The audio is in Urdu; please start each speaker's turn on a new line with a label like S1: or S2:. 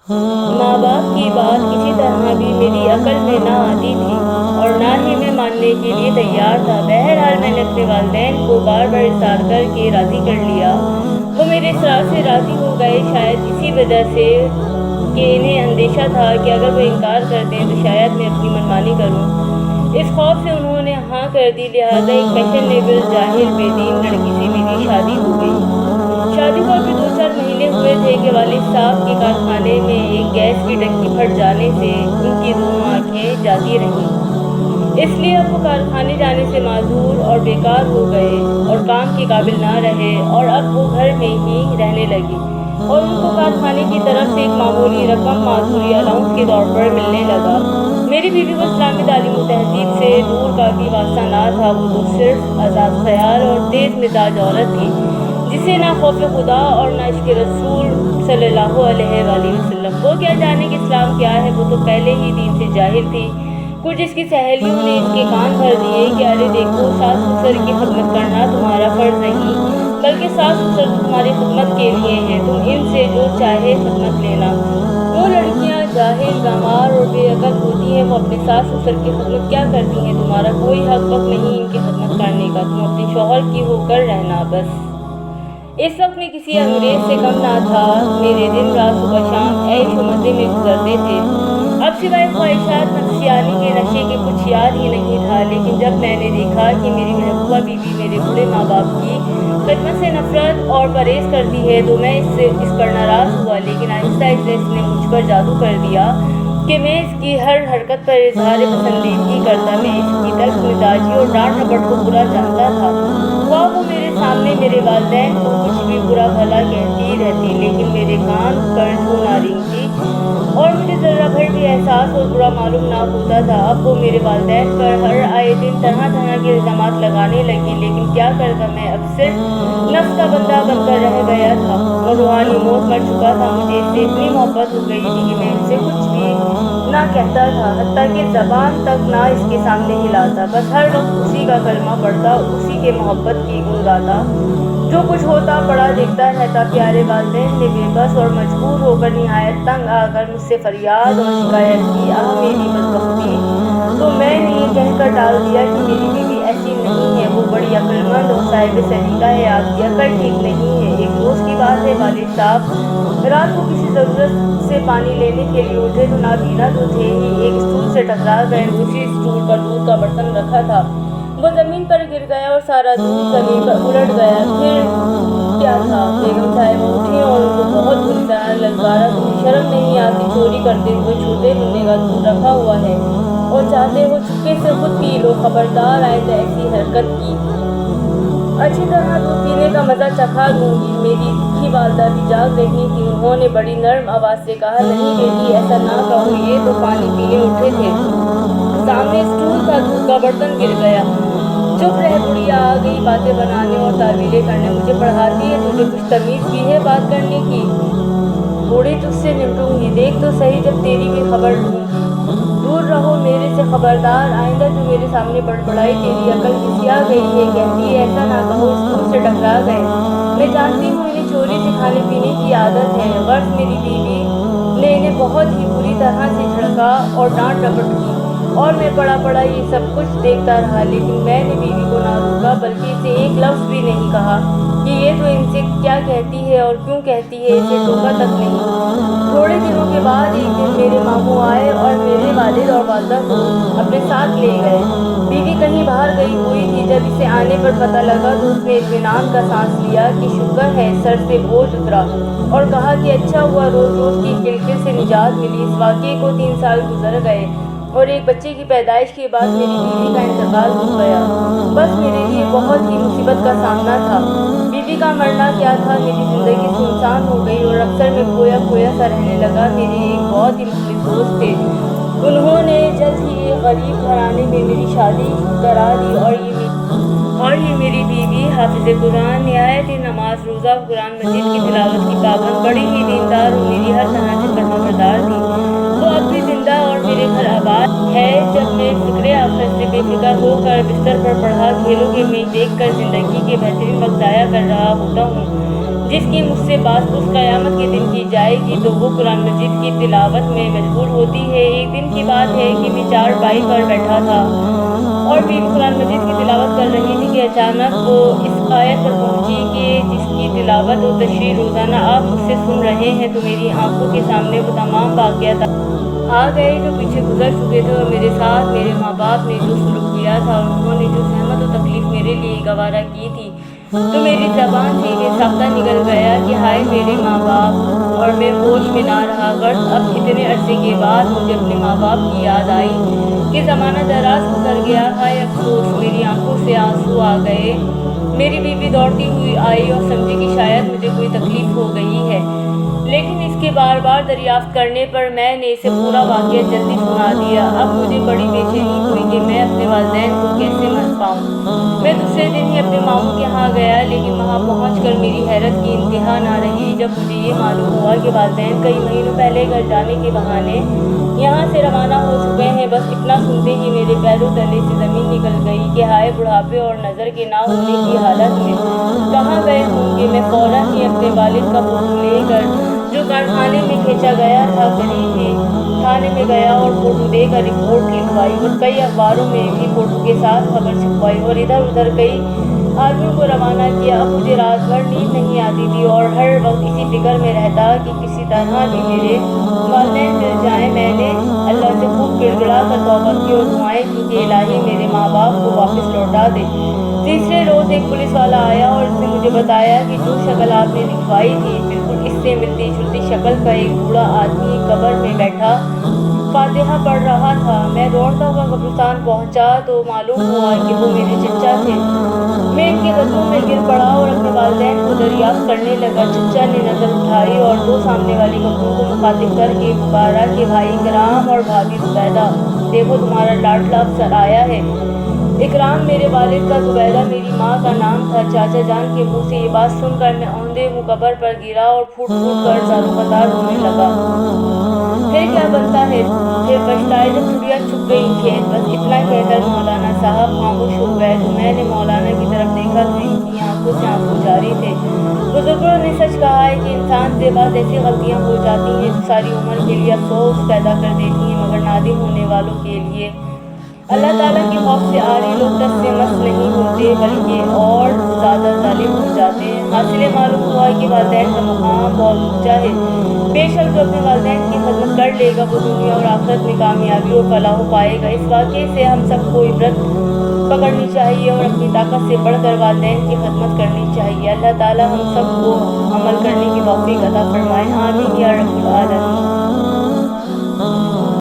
S1: ماں باپ کی بات کسی طرح بھی میری عقل میں نہ آتی تھی اور نہ ہی میں ماننے کے لیے تیار تھا۔ بہرحال میں نے اپنے والدین کو بار بار اصرار کر کے راضی کر لیا۔ وہ میرے اصرار سے راضی ہو گئے، شاید اسی وجہ سے کہ انہیں اندیشہ تھا کہ اگر وہ انکار کر دیں تو شاید میں اپنی منمانی کروں۔ اس خوف سے انہوں نے ہاں کر دی، لہٰذا ایک فیشنیبل جاہل بے دین لڑکی سے میری شادی ہو گئی۔ شادی کو ابھی 2-4 مہینے ہوئے تھے کہ والد صاحب کے کارخانے میں ایک گیس کی ٹنکی پھٹ جانے سے ان کی دونوں آنکھیں جاتی رہیں۔ اس لیے اب وہ کارخانے جانے سے معذور اور بیکار ہو گئے اور کام کے قابل نہ رہے، اور اب وہ گھر میں ہی رہنے لگے اور ان کو کارخانے کی طرف سے ایک معمولی رقم معذوری الاؤنس کے طور پر ملنے لگا۔ میری بیوی کو اسلامی تعلیم و تہذیب سے دور کا بھی واسطہ نہ تھا، وہ تو صرف آزاد خیال اور تیز مزاج عورت تھی جسے نہ خوف خدا اور نہ عشق رسول صلی اللہ علیہ وآلہ وسلم۔ وہ کیا جانے کہ اسلام کیا ہے، وہ تو پہلے ہی دین سے جاہل تھی۔ کچھ اس کی سہیلیوں نے اس کے کان بھر دیے کہ ارے دیکھو، ساس سسر کی خدمت کرنا تمہارا فرض نہیں بلکہ ساس سسر تو تمہاری خدمت کے لیے ہیں، تم ان سے جو چاہے خدمت لینا۔ وہ لڑکیاں جاہل، گنوار اور بے عقل ہوتی ہیں، وہ اپنے ساس سسر کی خدمت کیا کرتی ہیں؟ تمہارا کوئی حق وقت نہیں ان کی خدمت کرنے کا، تم اپنے شوہر کی ہو کر رہنا بس۔ اس وقت میں کسی انگریز سے کم نہ تھا۔ میرے دن رات صبح شام عیش و مزے میں گزرتے تھے، اب سوائے خواہشات نفسیانی کے نشے کے کچھ یاد ہی نہیں تھا۔ لیکن جب میں نے دیکھا کہ میری محبوبہ بیوی میرے بوڑھے ماں باپ کی خدمت سے نفرت اور پرہیز کرتی ہے تو میں اس پر ناراض ہوا، لیکن آہستہ آہستہ اس نے مجھ پر جادو کر دیا کہ میں اس کی ہر حرکت پر اظہار پسندیدگی کرتا۔ میں اس کی تلخ مزاجی اور ڈانٹ ڈپٹ کو برا جانتا تھا، خواہ وہ میرے سامنے میرے والدین کو کچھ بھی برا بھلا کہتی رہتی، لیکن میرے کان پر چھو نہ رینگتی اور مجھے ذرہ بھر بھی احساس اور برا معلوم نہ ہوتا تھا۔ اب وہ میرے والدین پر ہر آئے دن طرح طرح کے الزامات لگانے لگی، لیکن کیا کرتا، میں اب صرف نفس کا بندہ بن کر رہ گیا تھا اور روحانی موت مر چکا تھا۔ مجھے اس سے اتنی محبت ہو گئی تھی کہ میں ان سے کچھ بھی نہ کہتا تھا، حتیٰ کہ زبان تک نہ اس کے سامنے ہلاتا، بس ہر وقت اسی کا کلمہ پڑھتا، اسی کے محبت کی گن گاتا۔ جو کچھ ہوتا پڑا دیکھتا رہتا۔ پیارے والدین نے بے بس اور مجبور ہو کر نہایت تنگ آ کر مجھ سے فریاد اور شکایت کی، آہ میری بدبختی! تو میں نے یہ کہہ کر ٹال دیا کہ میری بیوی ایسی نہیں ہے، وہ بڑی عقل مند اور صاحب سلیقہ ہے، آپ کی عقل ٹھیک نہیں ہے۔ ایک روز کی بات ہے، والد صاحب رات کو کسی ضرورت سے پانی لینے کے لیے اٹھے تو نابینا تو تھے ہی، ایک اسٹول سے ٹکرا گئے۔ اسی اسٹول پر دودھ کا برتن رکھا تھا، وہ زمین پر گر گیا اور سارا دودھ زمین پر الٹ گیا۔ پھر کیا تھا، بیگم صاحبہ اٹھیں اور ان کو بہت بری طرح للکارا، تمہیں شرم نہیں آتی؟ چوری کرتے ہوئے چھوٹے منے کا دودھ رکھا ہوا ہے اور چاہتے ہو چپکے سے خود پی لو، خبردار آئندہ ایسی حرکت کی اچھی طرح دودھ پینے کا مزہ چکھا دوں گی۔ میری دکھی والدہ بھی جاگ رہی تھی، انہوں نے بڑی نرم آواز سے کہا، نہیں بیٹی ایسا نہ کہو، یہ تو پانی پینے اٹھے تھے، سامنے اسٹول تھا، دودھ کا برتن گر گیا۔ چپ رہ بڑھیا، آ گئی باتیں بنانے اور تعویلیں کرنے، مجھے پڑھاتی ہے، تجھے کچھ تمیز بھی ہے بات کرنے کی؟ بوڑھی تجھ سے نمٹوں گی، دیکھ تو صحیح جب تیری بھی خبر لوں گی، دور رہو میرے سے، خبردار آئندہ جو میرے سامنے بڑبڑائی، تیری عقل گھسیا گئی ہے۔ کہتی ہے ایسا نہ کہو، اسٹول سے ٹکرا گئے، میں جانتی ہوں انہیں چوری سے کھانے پینے کی عادت ہے۔ غرض میری بیوی نے انہیں بہت ہی بری طرح سے جھڑکا اور ڈانٹ ڈپٹ کی اور میں پڑا پڑا یہ سب کچھ دیکھتا رہا، لیکن میں نے بیوی کو نہ روکا بلکہ اسے ایک لفظ بھی نہیں کہا کہ یہ تو ان سے کیا کہتی ہے اور کیوں کہتی ہے، اسے ٹوکا تک نہیں۔ تھوڑے دنوں کے بعد ایک دن میرے ماموں آئے اور میرے والد اور والدہ کو اپنے ساتھ لے گئے۔ بیوی کہیں باہر گئی ہوئی تھی، جب اسے آنے پر پتہ لگا تو اس نے اطمینان کا سانس لیا کہ شکر ہے سر سے بوجھ اترا، اور کہا کہ اچھا ہوا روز روز کی کلکل سے نجات ملی۔ اس واقعے کو 3 سال گزر گئے اور ایک بچے کی پیدائش کے بعد میری بیوی کا انتقال ہو گیا۔ بس میرے لیے بہت ہی مصیبت کا سامنا تھا۔ بیوی کا مرنا کیا تھا، میری زندگی سنسان ہو گئی اور اکثر میں کھویا کھویا سا رہنے لگا۔ میرے ایک بہت ہی مخلص دوست تھے، انہوں نے جلد ہی ایک غریب گھرانے میں میری شادی کرا دی اور یہ میری بیوی حافظ قرآن، نہایت ہی نماز روزہ و قرآن مجید کی تلاوت کی پابند، بڑی ہی دیندار اور میری ہر طرح سے فرما بردار تھی۔ وہ اب بھی زندہ اور میرے گھر آباد ہے۔ جب میں فکر آخرت سے بے فکر ہو کر بستر پر پڑھا کھیلوں کے میچ دیکھ کر زندگی کے بہترین وقت ضائع کر رہا ہوتا ہوں، جس کی مجھ سے بات اس قیامت کے دن کی جائے گی تو وہ قرآن مجید کی تلاوت میں مجبور ہوتی ہے۔ ایک دن کی بات ہے کہ میں چارپائی پر بیٹھا تھا اور بیوی قرآن مجید کی تلاوت کر رہی تھی کہ اچانک وہ اس آیت پر پہنچی کہ جس کی تلاوت و تشریح روزانہ آپ مجھ سے سن رہے ہیں، تو میری آنکھوں کے سامنے وہ تمام واقعات آ گئے جو پیچھے گزر چکے تھے، اور میرے ساتھ میرے ماں باپ نے جو سلوک کیا تھا اور انہوں نے جو زحمت و تکلیف میرے لیے گوارا کی تھی، تو میری زبان سے بے ساختہ نکل گیا کہ ہائے میرے ماں باپ، اور میں ہوش میں نہ رہا۔ غرض اب اتنے عرصے کے بعد مجھے اپنے ماں باپ کی یاد آئی کہ زمانہ دراز گزر گیا، ہائے افسوس، میری آنکھوں سے آنسو آ گئے۔ میری بیوی دوڑتی ہوئی آئی اور سمجھی کہ شاید مجھے کوئی تکلیف ہو گئی ہے، لیکن اس کے بار بار دریافت کرنے پر میں نے اسے پورا واقعہ جلدی سنا دیا۔ اب مجھے بڑی بے چینی ہوئی کہ میں اپنے والدین کو کیسے من پاؤں۔ میں دوسرے دن ہی اپنے ماموں کے ہاں گیا، لیکن وہاں پہنچ کر میری حیرت کی انتہا نہ رہی جب مجھے یہ معلوم ہوا کہ والدین کئی مہینوں پہلے گھر جانے کے بہانے یہاں سے روانہ ہو چکے ہیں۔ بس اتنا سنتے ہی میرے پیروں تلے سے زمین نکل گئی کہ ہائے بڑھاپے اور نظر کے نہ ہونے کی حالت میں کہاں گئے ہوں گے۔ میں فوراً ہی اپنے والد کا فوٹو لے کر جو کارخانے میں کھینچا گیا تھا قریب ہی تھانے میں گیا اور فوٹو دے کر رپورٹ لکھوائی اور کئی اخباروں میں بھی فوٹو کے ساتھ خبر چھپوائی اور ادھر ادھر کئی آدمیوں کو روانہ کیا۔ اب مجھے رات بھر نیند نہیں آتی تھی اور ہر وقت اسی فکر میں رہتا کہ کسی طرح بھی میرے والدین مل جائیں۔ میں نے اللہ سے خوب گڑ گڑا کر توبہ کی اور دعائیں کی کہ الہی میرے ماں باپ کو واپس لوٹا دے۔ تیسرے روز ایک پولیس والا آیا اور اس نے مجھے بتایا کہ جو شکل آپ نے دکھوائی تھی بالکل اس سے ملتی جلتی شکل کا ایک بوڑھا آدمی قبر میں بیٹھا فاتحہ پڑھ رہا تھا۔ میں دوڑتا ہوا قبرستان پہنچا تو معلوم ہوا کہ وہ میرے چچا تھے۔ میں ان کے قدموں میں گر پڑا اور اپنے والدین کو دریافت کرنے لگا۔ چچا نے نظر اٹھائی اور دو سامنے والی قبروں کو مخاطب کر کے پکارا کہ بھائی اکرام اور بھابھی زبیدہ، دیکھو تمہارا لاڈلا افسر آیا ہے۔ اکرام میرے والد کا، زبیدہ میری ماں کا نام تھا۔ چاچا جان کے منہ سے یہ بات سن کر میں اوندے منہ قبر پر گرا اور پھوٹ پھوٹ کر زاروں قطار رونے لگا۔ پھر کیا بنتا ہے، پھر پچھتائے جب چھٹیاں چھپ گئی کھیت۔ بس اتنا کہہ کر مولانا صاحب خاموش ہو گئے تو میں نے مولانا کی طرف دیکھا تو ان کی آنکھوں سے آنسو جاری تھے۔ بزرگوں نے سچ کہا ہے کہ انسان سے بعض ایسی غلطیاں ہو جاتی ہیں جو ساری عمر کے لیے افسوس پیدا کر دیتی ہیں، مگر نادم ہونے والوں کے لیے اللہ تعالیٰ کے خوف سے عاری لوگ دست سے مست نہیں ہوتے بلکہ اور زیادہ ظالم ہو جاتے ہیں۔ حاصل معلوم ہوا کہ والدین کا مقام بہت اونچا ہے۔ بے شک جو اپنے والدین کی خدمت کر لے گا وہ دنیا اور آخرت میں کامیابی اور فلاح پائے گا۔ اس واقعے سے ہم سب کو عبرت پکڑنی چاہیے اور اپنی طاقت سے بڑھ کر والدین کی خدمت کرنی چاہیے۔ اللہ تعالیٰ ہم سب کو عمل کرنے کی توفیق عطا فرمائے، آمین یا رب العالمین۔